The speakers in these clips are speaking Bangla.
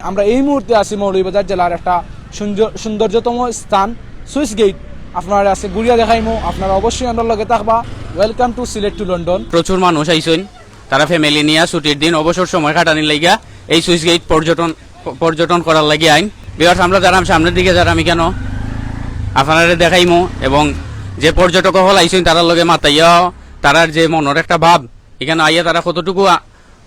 আমরা এই মুহূর্তে আছি মৌলভীবাজার জেলার একটা সৌন্দর্যতম স্থান সুইস গেট। আপনারা আছে ঘুরিয়া দেখাইমু, আপনারা অবশ্যই আমরা লগে থাকবা। Welcome to Sylhet to London. প্রচুর মানুষ আইসেন, তারা ফ্যামিলি নিয়ে ছুটির দিন অবসর সময় কাটানির লাগিয়া এই সুইস গেট পর্যটন করার লাগি আইন। বিহার আমরা যারা সামনের দিকে যারা আমি কেন আপনারা দেখাইমু, এবং যে পর্যটক হল আইসেন তারার লগে মাতাইয়া তারার যে মনের একটা ভাব এখানে আইয়া তারা কতটুকু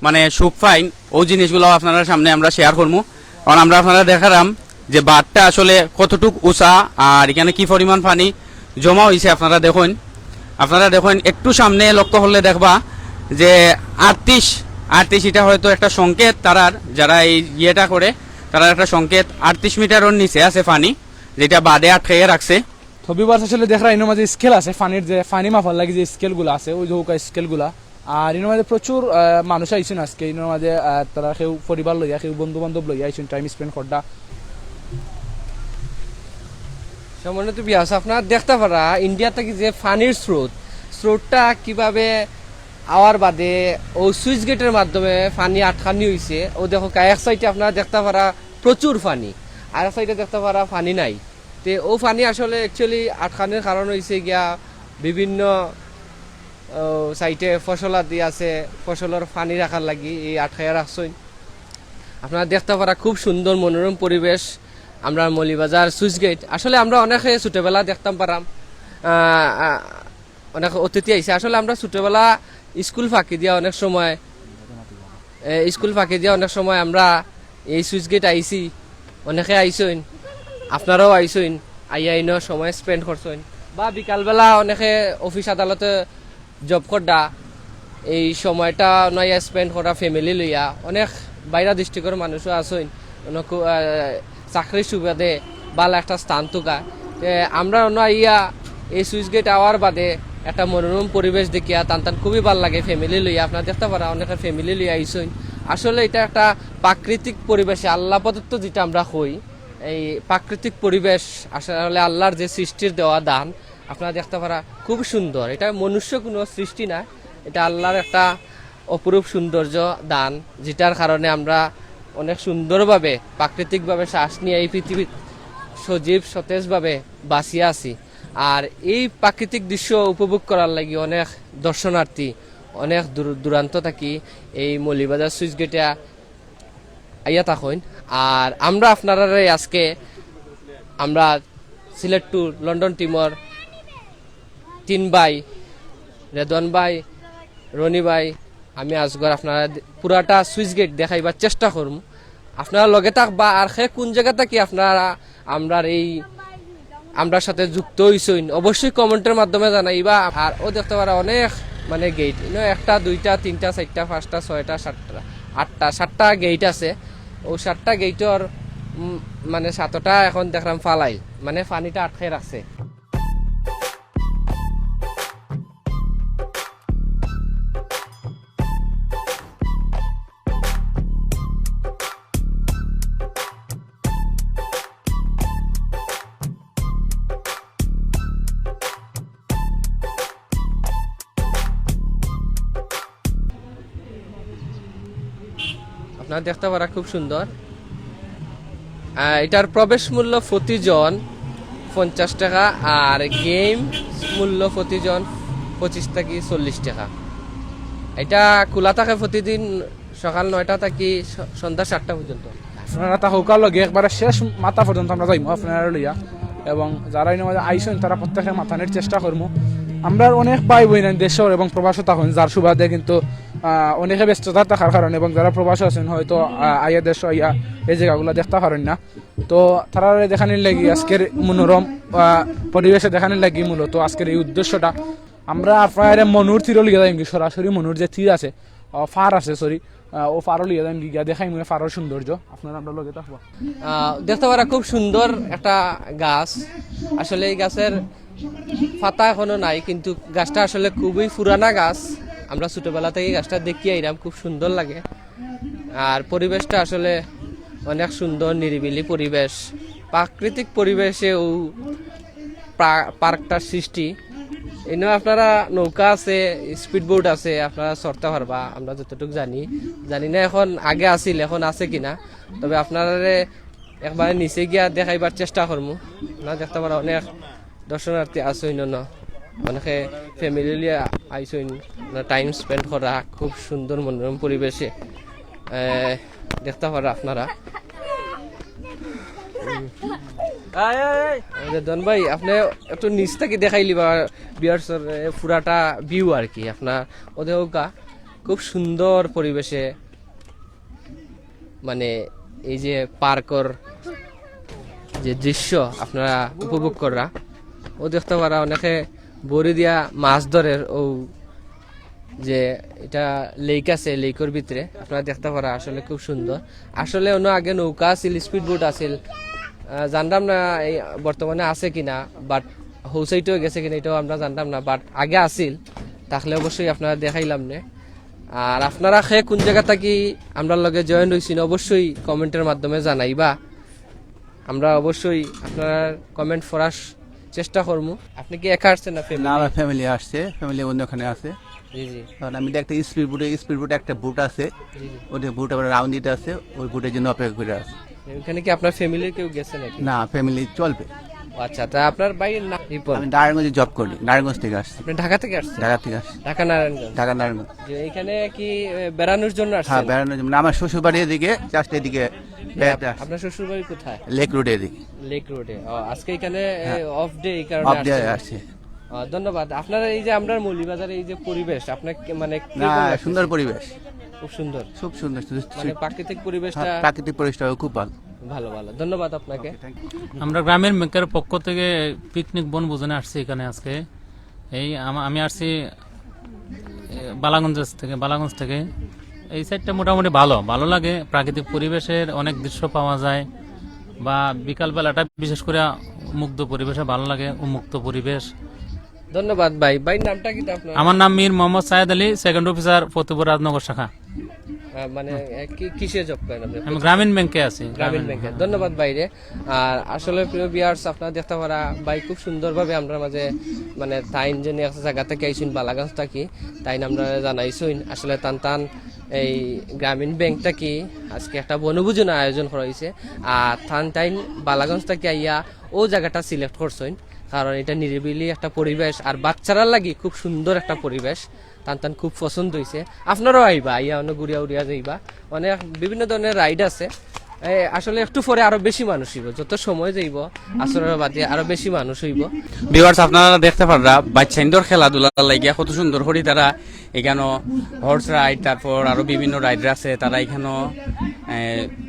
মানে সুখ পাইন ওই জিনিসগুলো আপনার সামনে আমরা শেয়ার করবো। কারণ আমরা আপনারা দেখালাম যে বাঁধটা আসলে কতটুকু উঁচা আর এখানে কি পরিমাণ পানি জমা হয়েছে আপনারা দেখুন একটু সামনে লক্ষ্য করলে দেখবা যে 38 এটা হয়তো একটা সংকেত, তারার যারা এই ইয়েটা করে তারা একটা সংকেত 38 মিটারের নিচে আছে পানি, যেটা বাদে আটকে রাখছে। তো ভিউয়ার্স আসলে দেখরা এর মাঝে স্কেল আছে পানির, যে পানি মাপার লাগে যে স্কেলগুলো আছে ওই যে স্কেলগুলা। আর এর মাঝে প্রচুর মানুষ আইছেন আজকে। এর মাঝে তারা কেউ পরিবার লইয়া, কেউ বন্ধু বান্ধব লইয়া আইছেন টাইম স্পেন্ড করডা। সম্মানিত বিয়াস, আপনারা দেখতে পারা ইন্ডিয়া থেকে যে পানির স্রোতটা কিভাবে আওয়ার বাদে ও সুইচ গেটের মাধ্যমে পানি আটকানি হয়েছে। ও দেখো এক সাইডে আপনারা দেখতে পারা প্রচুর পানি, আর এক সাইডে দেখতে পারা পানি নাই। তে ও পানি আসলে অ্যাকচুয়ালি আটকানির কারণ হয়েছে গিয়া বিভিন্ন সাইটে ফসল আদি আছে, ফসলের পানি রাখার লাগি এই আটকাইয়া রাখছেন। আপনারা দেখতে পারা খুব সুন্দর মনোরম পরিবেশ আমরা মৌলভীবাজার সুইচ গেট। আসলে আমরা অনেকে ছোটবেলা দেখতাম পারাম, অনেক অতিথি আইছে। আসলে আমরা ছোটবেলা স্কুল ফাঁকি দিয়া অনেক সময় আমরা এই সুইচ গেট আইছি, অনেকে আইসইন, আপনারাও আইসইন, আইন সময় স্পেন্ড করছেন। বা বিকালবেলা অনেকে অফিস আদালতে জব করডা, এই সময়টা নয়া স্পেন্ড করা ফ্যামিলি লইয়া। অনেক বাইরা ডিস্ট্রিক্টের মানুষও আসইন, অনেক চাকরির সুবাদে ভালো একটা স্থান তুকা। আমরা ইয়া এই সুইচ গেট আওয়ার বাদে একটা মনোরম পরিবেশ দেখিয়া টান খুবই ভালো লাগে ফ্যামিলি লইয়া। আপনার দেখতে পারা অনেকের ফ্যামিলি লইয়া আইসইন। আসলে এটা একটা প্রাকৃতিক পরিবেশে আল্লাহ প্রদত্ত যেটা আমরা হই, এই প্রাকৃতিক পরিবেশ আসলে আল্লাহর যে সৃষ্টির দেওয়া দান। আপনারা দেখতে পারা খুব সুন্দর, এটা মনুষ্য কোনো সৃষ্টি না, এটা আল্লাহর একটা অপরূপ সৌন্দর্য দান, যেটার কারণে আমরা অনেক সুন্দরভাবে প্রাকৃতিকভাবে শ্বাস নিয়ে এই পৃথিবী সজীব সতেজভাবে বাঁচিয়ে আছি। আর এই প্রাকৃতিক দৃশ্য উপভোগ করার লাগি অনেক দর্শনার্থী অনেক দূরান্ত থাকি এই মৌলভীবাজার সুইচ গেটে আইয়া থাকেন। আর আমরা আপনারা আজকে আমরা সিলেট টু লন্ডন টিমর 3 ভাই, রেদওয়ান ভাই, রনি ভাই, আমি আজগর আপনারা পুরাটা সুইচ গেট দেখাইবার চেষ্টা করব। আপনারা লগে থাকবা। আর সে কোন জায়গা থাকি আপনারা আমরার সাথে যুক্ত হইছেন অবশ্যই কমেন্টের মাধ্যমে জানাইবা। আর ও দেখতে পারা অনেক মানে গেট, 1টা 2টা 3টা 4টা 5টা 6টা 7টা 8টা 7টা গেট আছে। ও 7টা গেটর মানে 7টা এখন দেখলাম ফালাই, মানে পানিটা আটকে রাখছে। আপনারা দেখতে পারা খুব সুন্দর। এটার প্রবেশ মূল্য প্রতিজন 50 টাকা, আর গেম মূল্য প্রতিজন 25 থেকে 40 টাকা। এটা খোলা থাকে প্রতিদিন সকাল 9টা থেকে সন্ধ্যা 7টা পর্যন্ত। আপনারা তা হোকার লগে একবারে শেষ মাথা পর্যন্ত আমরা যাইমু আপনারা লইয়া, এবং যারা এর মাঝে আইসেন তারা প্রত্যেকে মাথানোর চেষ্টা করবো। আমরা অনেক পাই বই না দেশের এবং প্রবাসী থাকুন, যার সুবাদে কিন্তু অনেকে ব্যস্ততা থাকার কারণে, এবং যারা প্রবাসী আছেন হয়তো আইয়া দেশ আইয়া এই জায়গাগুলো দেখতে পারেন না। তো তারা দেখানোর লাগি আজকের মনোরম পরিবেশে দেখানোর লাগি মূলত আজকের এই উদ্দেশ্যটা। আমরা আপনার মনুর তীর লিয়ে যাই, সরাসরি মনুর যে তীর আছে, ফার আছে সরি, ও ফারও লিয়ে যাই গিয়া দেখাই মনে ফারও সৌন্দর্য আপনারা আমরা লগে থাকবো। দেখতে পারা খুব সুন্দর একটা গাছ। আসলে এই গাছের পাতা এখনো নাই, কিন্তু গাছটা আসলে খুবই পুরানা গাছ। আমরা ছোটবেলা থেকে গাছটা দেখি আইলাম, খুব সুন্দর লাগে। আর পরিবেশটা আসলে অনেক সুন্দর, নিরিবিলি পরিবেশ, প্রাকৃতিক পরিবেশে ও পার্কটার সৃষ্টি। এনে আপনারা নৌকা আছে, স্পিড বোট আছে, আপনারা চড়তে পারবা। আমরা যতটুকু জানি না এখন, আগে আছিল এখন আছে কিনা, তবে আপনারা একবারে নিচে গিয়া দেখাইবার চেষ্টা করবো। না দেখতে পারা অনেক দর্শনার্থী আসইন, অনেকে ফ্যামিলি লিয়ে আইসইন, টাইম স্পেন্ড করা খুব সুন্দর মনোরম পরিবেশে দেখতে পারা আপনারা। দন ভাই, আপনি একটু নিচ থেকে দেখাইলি বা বিয়ার্সর পুরাটা ভিউ আর কি আপনার ওদের খুব সুন্দর পরিবেশে, মানে এই যে পার্কর যে দৃশ্য আপনারা উপভোগ করা ও দেখতে পারা। অনেকে বড়ি দিয়া মাছ ধরে, ও যে এটা লেক আছে, লেকের ভিতরে আপনারা দেখতে পারা আসলে খুব সুন্দর। আসলে অন্য আগে নৌকা আছিল, স্পিড বোট আছিল, জানতাম না এই বর্তমানে আছে কিনা, বাট হৌসাইটেও গেছে কিনা এটাও আমরা জানতাম না, বাট আগে আছিল, তাহলে অবশ্যই আপনারা দেখাইলাম না। আর আপনারা কোন জায়গা থাকি আমরা লগে জয়েন হয়েছেন অবশ্যই কমেন্টের মাধ্যমে জানাইবা। আমরা অবশ্যই আপনার কমেন্ট পড়ার চেষ্টা করবো। আপনি কি একা আসছেন না না, আমার ফ্যামিলি আসছে, ফ্যামিলি অন্যখানে আছে। জি জি কারণ আমি একটা স্পিড বোটে একটা বুট আছে, জি জি। ওটা বুট আবার রাউন্ড দিতে আছে, ওই বুটের জন্য অপেক্ষা করে আছে। এখানে কি আপনার ফ্যামিলির কেউ গেছে নাকি? না, ফ্যামিলি চলবে। আচ্ছা, তা আপনার বাইরের না রিপন? আমি নারায়ণগঞ্জে জব করি, নারায়ণগঞ্জ থেকে আসছি। আপনি ঢাকা থেকে আসছেন? ঢাকা থেকে আসছি, ঢাকা নারায়ণগঞ্জ। ঢাকা নারায়ণগঞ্জ। যে এখানে কি বেড়ানোর জন্য হ্যাঁ, আসছেন? বেড়ানোর জন্য। আমার শ্বশুর বাড়ি এদিকে, জাস্ট এদিকে বেড়াতে আসছি। আপনার শ্বশুর বাড়ি কোথায়? লেক রোডে এদিকে। লেক রোডে। আজকে এখানে অফ ডে, এই অফ কারণে দিয়ে আসছেন। আসছে। ধন্যবাদ। আপনার এই যে আমরা মৌলিবাজারে এই যে পরিবেশ, আপনার মানে না, কিরকম লাগছে? সুন্দর পরিবেশ, খুব সুন্দর, খুব সুন্দর। মানে প্রাকৃতিক পরিবেশটা প্রাকৃতিক পরিবেশটাও খুব ভালো। ভালো ভালো। ধন্যবাদ আপনাকে। আমরা গ্রামের ব্যাংকের পক্ষ থেকে পিকনিক বনভোজনে আসছি এখানে আজকে। এই আমি আসছি বালাগঞ্জ থেকে। এই সাইডটা মোটামুটি ভালো লাগে, প্রাকৃতিক পরিবেশের অনেক দৃশ্য পাওয়া যায়, বা বিকালবেলাটা বিশেষ করে মুগ্ধ পরিবেশে ভালো লাগে, উন্মুক্ত পরিবেশ। ধন্যবাদ ভাই। ভাই নামটা কি আপনার? আমার নাম মীর মোহাম্মদ সায়েদ আলী, সেকেন্ড অফিসার ফতেপুর রাজনগর শাখা। মানে কিসে জব করেন আপনি? আমি গ্রামীণ ব্যাংকে আছি। গ্রামীণ ব্যাংকে। ধন্যবাদ বাইরে। আর আসলে প্রিয় বিয়ার্স, আপনারা দেখতে পারা ভাই খুব সুন্দরভাবে আমরা মাঝে মানে তাইন যে এক জায়গা থেকে আইসুন বালাগঞ্জ থাকি, তাইন আমরা জানাইছুন আসলে টান এই গ্রামীণ ব্যাংকটা কি আজকে একটা বনভোজনের আয়োজন করা হয়েছে। আর তাইন বালাগঞ্জ থেকে আইয়া ও জায়গাটা সিলেক্ট করছেন, কারণ এটা নিরিবিলি একটা পরিবেশ আর বাচ্চারা লাগি খুব সুন্দর একটা পরিবেশ। টান খুব পছন্দ হয়েছে। আপনারাও আইবা, আইয়া অনেক ঘুরিয়া উড়িয়া যাইবা। অনেক বিভিন্ন ধরনের রাইড আছে। আসলে একটু পরে আরো বেশি মানুষ হইব, যত সময় যাইব আসরের বাদে আরো বেশি মানুষ হইব। ভিউয়ার্স, আপনারা দেখতে পাররা বাচ্চাইন্দর খেলাধুলা লাগিয়া কত সুন্দর করি তারা এখানে হর্স রাইড, তারপর আরো বিভিন্ন রাইড আছে, তারা এখানে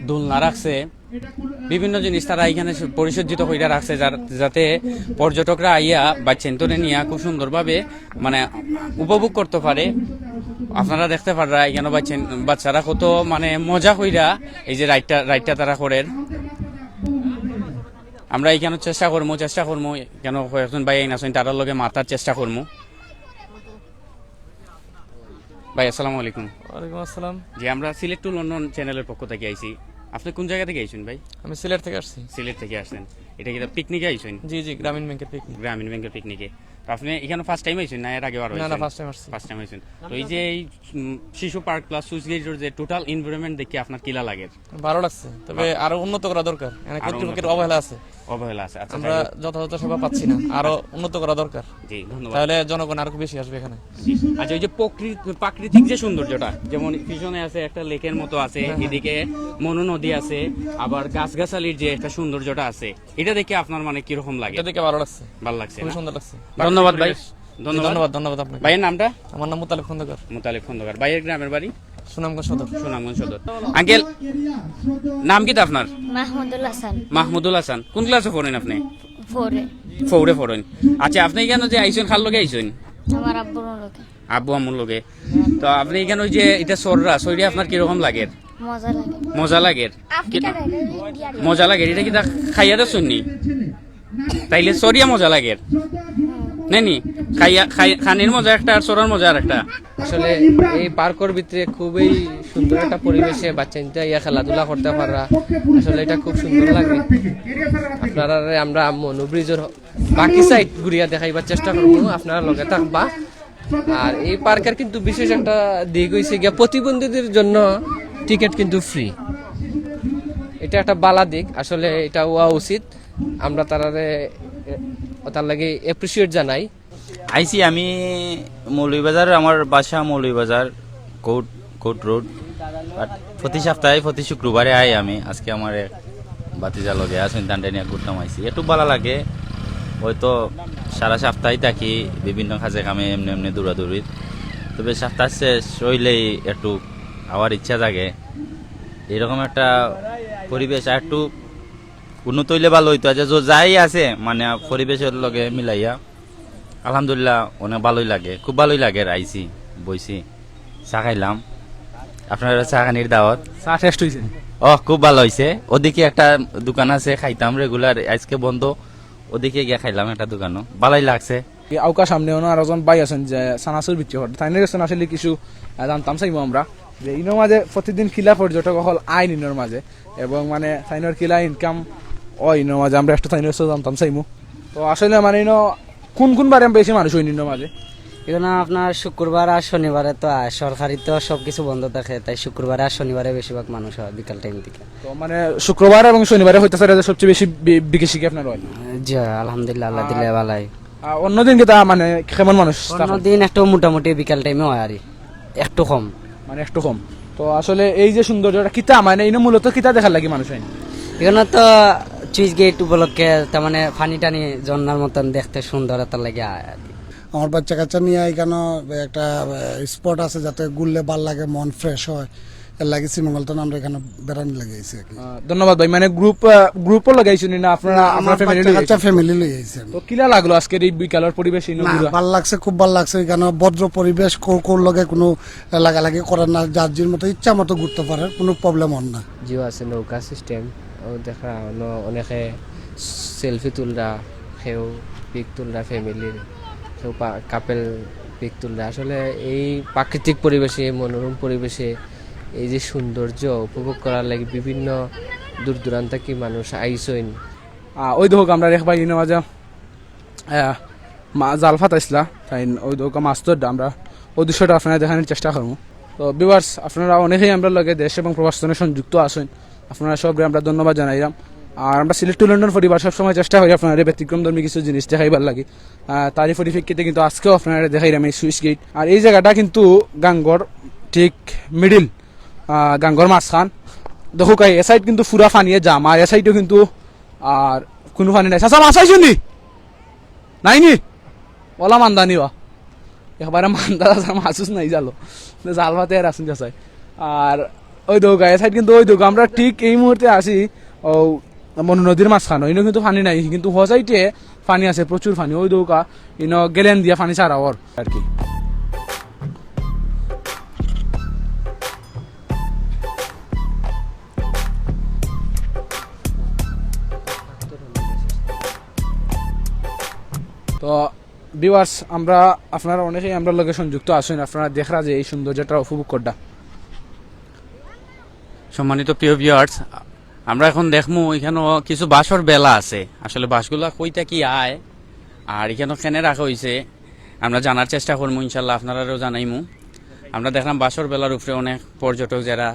দোলনা রাখছে, বিভিন্ন জিনিস তারা এখানে পরিসজ্জিত করে রাখছে, যাতে পর্যটকরা আইয়া বাচ্চাইন্দরে নিয়ে খুব সুন্দরভাবে মানে উপভোগ করতে পারে। আপনারা দেখতে পাররা এখানে বাচ্চারা কত মানে মজা কইরা এই যে রাইডটা তারা করে। আমরা এখানে চেষ্টা করবো কেন কয়েকজন ভাই আছেন তারার লগে মাতার চেষ্টা করবো। ভাই আসসালামু আলাইকুম। ওয়ালাইকুম আসসালাম। জি, আমরা সিলেক্ট টু লন্ডন চ্যানেলের পক্ষ থেকে আইছি। আপনি কোন জায়গা থেকে আইছেন ভাই? আমি সিলেট থেকে আসছি। সিলেট থেকে আসছেন। এটা কি পিকনিকে আইছেন? জি জি, গ্রামীণ ব্যাংকের পিকনিক। গ্রামীণ ব্যাংকের পিকনিকে। তো আপনি এখানে ফার্স্ট টাইম আইছেন না এর আগে আরো? না, ফার্স্ট টাইম আসছি। ফার্স্ট টাইম আইছেন। তো এই যে এই শিশু পার্ক প্লাস সুইচ গেটের যে টোটাল এনভায়রনমেন্ট দেখে আপনার কিলা লাগে? ভালো লাগছে, তবে আরো উন্নত করা দরকার। এখানে কর্তৃপক্ষের অবহেলা আছে, অবহেলা আছে। আচ্ছা, আমরা যথাযথ সেবা পাচ্ছি না, আরো উন্নত করা দরকার। জি ধন্যবাদ। তাহলে জনগণ আরো বেশি আসবে এখানে। আচ্ছা, ওই যে প্রাকৃতিক যে সৌন্দর্যটা, যেমন পিছনে আছে একটা লেকের মতো আছে, এদিকে মনু নদী আছে, আবার গাছগাছালির যে একটা সৌন্দর্যটা আছে, এটা দেখে আপনার মানে কিরকম লাগে? এটা দেখে ভালো লাগছে, ভালো লাগছে, খুবই সুন্দর লাগছে। ধন্যবাদ ভাই। ধন্যবাদ আপনাকে। ভাইয়ের নামটা? আমার নাম মুতালিব খন্দকার, খন্দকার। ভাইয়ের গ্রামের বাড়ি সুনামগঞ্জ সদর। সুনামগঞ্জ সদর। আঙ্কেল, নাম কি আপনার? মাহমুদুল হাসান। মাহমুদুল হাসান। কোন ক্লাসে পড়েন আপনি? ফোরে। ফৌরে পড়েন। আচ্ছা, আপনি এখানে যে আইসেন খাল লগে আইসেন? আমার আব্বুর লোকে। আব্বু আম্মুর লগে। তো আপনি এখানে ওই যে এটা সরিয়া আপনার কিরকম লাগে? মজা লাগে। মজা লাগে? মজা লাগে। এটা কি খাইয়া দে শুননি? তাইলে সরিয়া মজা লাগে? নেনি খানির মজা একটা আর চড়ার মজা আর একটা। আসলে এই পার্কের ভিতরে খুবই সুন্দর একটা পরিবেশে বাচ্চাটা ইয়া খেলাধুলা করতে পারা, আসলে এটা খুব সুন্দর লাগে। আপনারা আমরা মনু ব্রিজের বাকি সাইড ঘুরিয়া দেখাইবার চেষ্টা করবো, আপনারা লগে থাকবা। আর এই পার্কের কিন্তু বিশেষ একটা দিক হয়েছে গিয়া প্রতিবন্ধীদের জন্য টিকিট কিন্তু ফ্রি, এটা একটা বালা দিক। আসলে এটা হওয়া উচিত, আমরা তার লাগে এপ্রিসিয়েট জানাই। আইসি আমি মৌলভীবাজার, আমার বাসা মৌলভীবাজার কোর্ট রোড। বাট প্রতি সপ্তাহে প্রতি শুক্রবারে আই আমি। আজকে আমার এক বাতিজা লগে সন্তান নিয়ে ঘুরতাম আইসি, একটু ভালো লাগে। হয়তো সারা সপ্তাহে থাকি বিভিন্ন কাজে কামে এমনি এমনি দৌড়াদৌড়ি, তবে সপ্তাহ শেষ হইলেই একটু আবার ইচ্ছা জাগে এরকম একটা পরিবেশ আর একটু উন্নত হইলে ভালো হইতো। যে যাই আছে মানে পরিবেশের লগে মিলাইয়া আলহামদুলিল্লাহ অনেক ভালোই লাগে, খুব ভালোই লাগে। আইসি বইছি, চা খাইলাম, আপনার চা খানির দাওয়াত। চা টেস্ট হয়েছে? খুব ভালো হয়েছে। ওদিকে একটা দোকান আছে, খাইতাম রেগুলার, আজকে বন্ধ, ওদিকে গিয়ে খাইলাম একটা দোকানও, ভালোই লাগছে। আউকা সামনেও আর একজন ভাই আছেন যে সানাসুর বিক্রি করে, তাই গেছেন আসলে কিছু জানতাম চাইবো আমরা যে ইনোর মাঝে প্রতিদিন কিলা পর্যটক হল আইন ইনোর মাঝে, এবং মানে সাইনোর কিলা ইনকাম ও ইনোর মাঝে আমরা একটা সাইনের জানতাম চাইবো। তো আসলে মানে ইনো কোন বারে বেশি মানুষ হয় ইনোর মাঝে? এখানে আপনার শুক্রবার আর শনিবারে তো সরকারি তো সবকিছু বন্ধ থাকে, তাই শুক্রবারে আর শনিবারে বেশিরভাগ মানুষ হয় বিকাল টাইম থেকে। তো মানে শুক্রবার এবং শনিবারে হইতেছে সবচেয়ে বেশি বিকেশি কি আপনার হয়? জি আলহামদুলিল্লাহ, আল্লাহ দিলে ভালাই। অন্যদিন কি তা মানে কেমন মানুষ? অন্যদিন একটু মোটামুটি বিকাল টাইমে হয় আর একটু কম, মানে একটু কম। তো আসলে এই যে সৌন্দর্যটা কিতা মানে ইনো মূলত কিতা দেখার লাগে মানুষ হয়? এখানে তো সুইচ গেট উপলক্ষে তার মানে ফানি টানি ঝর্ণার মতন দেখতে সুন্দর তার লাগে। আমার বাচ্চা কাচ্চা নিয়ে এখানে একটা স্পট আছে যাতে ঘুরলে ভাল লাগে, মন ফ্রেশ হয়, এর লাগে শ্রীমঙ্গলতন আমরা এখানে বেড়ানি লাগাইছি আর কি। ধন্যবাদ ভাই। মানে গ্রুপও লাগাইছেন না আপনারা? আপনার ফ্যামিলি লই আইছেন। তো কিলা লাগলো আজকের এই বিকালের পরিবেশ? ভাল লাগছে, খুব ভাল লাগছে। এখানে ভদ্র পরিবেশ, কোর লগে কোনো লাগালাগি করার না, যার যার মতো ইচ্ছা মতো ঘুরতে পারে, কোনো প্রবলেম হন না। জিও আছে নৌকা সিস্টেম, ও দেখা অনেকে সেলফি তুলরা, সেও পিক তুলরা ফ্যামিলির, কেউ কাপেল পিক তুলরা। আসলে এই প্রাকৃতিক পরিবেশে, মনোরম পরিবেশে এই যে সৌন্দর্য উপভোগ করার লাগে বিভিন্ন দূর দূরান্ত কি মানুষ আইসইন। ওই দেখো আমরা রেখবাই ইনো মাঝে জাল ফাতাইছিলা, তাই ওই দেখো মাছ তো আমরা ওই দৃশ্যটা আপনারা দেখানোর চেষ্টা করবো। তো ভিউয়ার্স, আপনারা অনেকেই আমরা লগে দেশ এবং প্রবাসনে সংযুক্ত আসেন, আপনারা সব আমরা ধন্যবাদ জানাইলাম। আর আমরা সিলেট টু লন্ডন পরিবার সবসময় চেষ্টা করি আপনারা ব্যতিক্রমধর্মী কিছু জিনিস দেখাইবার লাগে। তারই পরিপ্রেক্ষিতে কিন্তু আজকেও আপনারা দেখাইলাম এই সুইচ গেট। আর এই জায়গাটা কিন্তু গাঙ্গর ঠিক মিডিল, গাঙ্গর মাঝখান। দেখো এ সাইড কিন্তু পুরা ফানিয়ে জাম, আর এ সাইডও কিন্তু আর কোনো ফানি নাই। চাচা মাছ আইসুন নি? নাইনি ওলা মান্দা নিবা একবারে মান্দা মাছুস নাই জালো জাল ভাতে আর আসুন চাচাই। আর ওই দৌকা এ সাইড কিন্তু ওই দৌকা আমরা ঠিক এই মুহূর্তে আসি ও মনু নদীর মাঝখান, ইনো কিন্তু ফানি নাই, কিন্তু হ সাইডে ফানি আছে, প্রচুর ফানি। ওই দৌকা ইনো গেলেন দিয়া ফানি ছাড়া ওর আর কি। তো ভিউয়ার্স, আমরা আপনারা অনেকেই আমরা লগে সংযুক্ত আছেন, আপনারা দেখরা যে এই সৌন্দর্যটা উপভোগ করডা। সম্মানিত প্রিয় ভিউয়ার্স, আমরা এখন দেখমু এখানেও কিছু বাঁশর বেলা আছে। আসলে বাঁশগুলা কইটা কি আয় আর এখানে কেনে রাখা হয়েছে আমরা জানার চেষ্টা করবো, ইনশাল্লাহ আপনারাও জানাইমু। আমরা দেখলাম বাঁশর বেলার উপরে অনেক পর্যটক যারা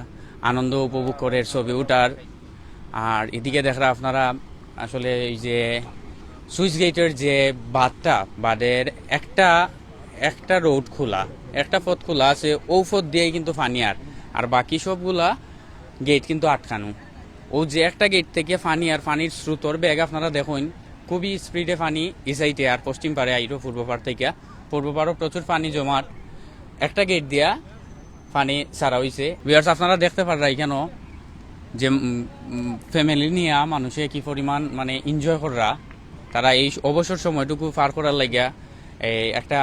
আনন্দ উপভোগ করে ছবি উঠার। আর এদিকে দেখরা আপনারা আসলে এই যে সুইচ গেটের যে বাদের একটা রোড খোলা, একটা পথ খোলা আছে, ও পথ দিয়েই কিন্তু ফানিয়ার, আর বাকি সবগুলা গেট কিন্তু আটকানো। ও যে একটা গেট থেকে ফানি আর ফানির স্রোতর বেগ আপনারা দেখুন, খুবই স্পিডে ফানি এই সাইডে আর পশ্চিম পারে আইরো পূর্ব পার থেকে। পূর্ব পারও প্রচুর পানি জমাট, একটা গেট দিয়া পানি ছাড়া হয়েছে। ভিউয়ার্স, আপনারা দেখতে পারা এখানেও যে ফ্যামিলি নিয়ে মানুষে কি পরিমাণ মানে এনজয় করা, তারা এই অবসর সময়টুকু পার করার লাগিয়া একটা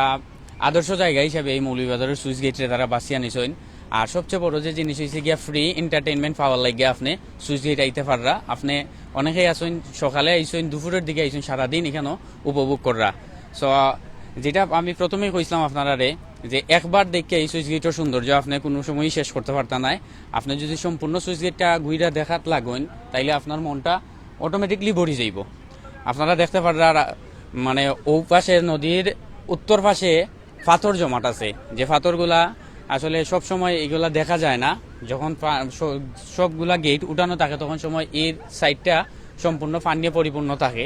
আদর্শ জায়গা হিসাবে এই মৌলভীবাজারের সুইচ গেটে তারা বাঁচিয়ে নিছেন। আর সবচেয়ে বড় যে জিনিস হয়েছে গিয়া ফ্রি এন্টারটেনমেন্ট পাওয়ার লাগিয়া আপনি সুইচ গেট আইতে পাররা। আপনি অনেকেই আছেন সকালে আইসেন, দুপুরের দিকে আইসেন, সারাদিন এখানেও উপভোগ কররা। সো যেটা আমি প্রথমেই কইছিলাম আপনারা যে একবার দেখে এই সুইচ গেটের সৌন্দর্য আপনি কোনো সময়ই শেষ করতে পারতেন না। আপনি যদি সম্পূর্ণ সুইচ গেটটা ঘুরে দেখাত লাগেন তাইলে আপনার মনটা অটোমেটিকলি ভরে যাইব। আপনারা দেখতে পারেন মানে ও পাশে নদীর উত্তর পাশে পাথর জমাট আছে, যে পাথরগুলা আসলে সব সময় এগুলা দেখা যায় না। যখন সবগুলা গেট উঠানো থাকে তখন সময় এর সাইডটা সম্পূর্ণ পানি নিয়ে পরিপূর্ণ থাকে।